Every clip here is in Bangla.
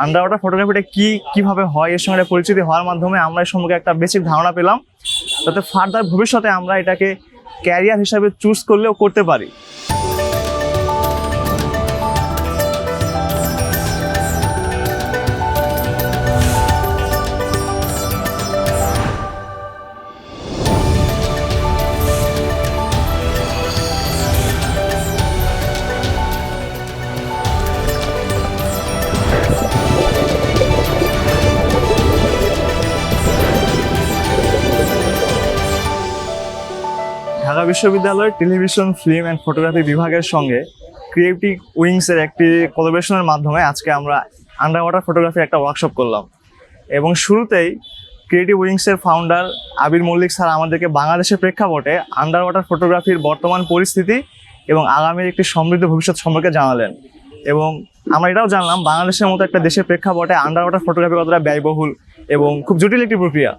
আন্ডার ওয়াটার ফটোগ্রাফিটা কিভাবে হয় এর সঙ্গে পরিচিতি হওয়ার মাধ্যমে আমরা এর সম্পর্কে একটা বেসিক ধারণা পেলাম, যাতে ফার্দার ভবিষ্যতে আমরা এটাকে ক্যারিয়ার হিসাবে চুজ করলেও করতে পারি। ঢাকা বিশ্ববিদ্যালয়ের টেলিভিশন, ফিল্ম অ্যান্ড ফটোগ্রাফি বিভাগের সঙ্গে ক্রিয়েটিভ উইংসের একটি কোলাবোরেশনের মাধ্যমে আজকে আমরা আন্ডার ওয়াটার ফটোগ্রাফির একটা ওয়ার্কশপ করলাম। এবং শুরুতেই ক্রিয়েটিভ উইংসের ফাউন্ডার আবির মল্লিক স্যার আমাদেরকে বাংলাদেশের প্রেক্ষাপটে আন্ডার ওয়াটার ফটোগ্রাফির বর্তমান পরিস্থিতি এবং আগামীর একটি সমৃদ্ধ ভবিষ্যৎ সম্পর্কে জানালেন। এবং আমরা এটাও জানলাম বাংলাদেশের মতো একটা দেশের প্রেক্ষাপটে আন্ডার ওয়াটার ফটোগ্রাফি কতটা ব্যয়বহুল এবং খুব জটিল একটি প্রক্রিয়া,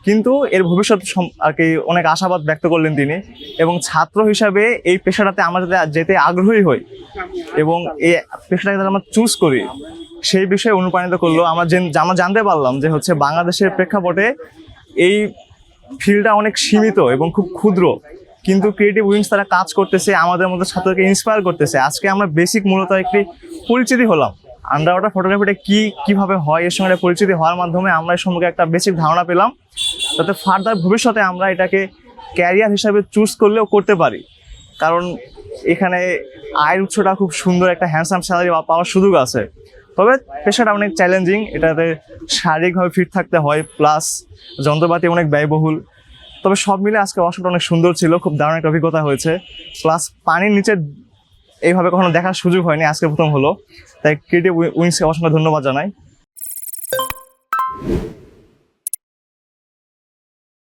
কিন্তু এর ভবিষ্যৎ আর কি অনেক আশাবাদ ব্যক্ত করলেন তিনি। এবং ছাত্র হিসাবে এই পেশাটাতে আমরা যেতে আগ্রহী হই এবং এই পেশাটাকে যাতে আমরা চুজ করি সেই বিষয়ে অনুপ্রাণিত করলো। আমরা জানতে পারলাম যে হচ্ছে বাংলাদেশের প্রেক্ষাপটে এই ফিল্ডটা অনেক সীমিত এবং খুব ক্ষুদ্র, কিন্তু ক্রিয়েটিভ উইংস তারা কাজ করতেছে, আমাদের মতো ছাত্রকে ইন্সপায়ার করতেছে। আজকে আমরা বেসিক মূলত একটি পরিচিতি হলাম আন্ডার ওয়াটার ফটোগ্রাফিটা কিভাবে হয় এর সঙ্গে পরিচিতি হওয়ার মাধ্যমে আমরা এর সম্পর্কে একটা বেসিক ধারণা পেলাম, যাতে ফার্দার ভবিষ্যতে আমরা এটাকে ক্যারিয়ার হিসাবে চুজ করলেও করতে পারি। কারণ এখানে আয়ের উৎসটা খুব সুন্দর, একটা হ্যান্ডসাম স্যালারি পাওয়ার সুযোগ আছে। তবে পেশাটা অনেক চ্যালেঞ্জিং, এটাতে শারীরিকভাবে ফিট থাকতে হয়, প্লাস যন্ত্রপাতি অনেক ব্যয়বহুল। তবে সব মিলে আজকে ওয়ার্কশপটা অনেক সুন্দর ছিল, খুব দারুণ একটা অভিজ্ঞতা হয়েছে। প্লাস পানির নিচে এইভাবে কখনো দেখার সুযোগ হয়নি, আজকে প্রথম হলো। তাই ক্রিয়েটিভ উইংসকে অসংখ্য ধন্যবাদ জানাই।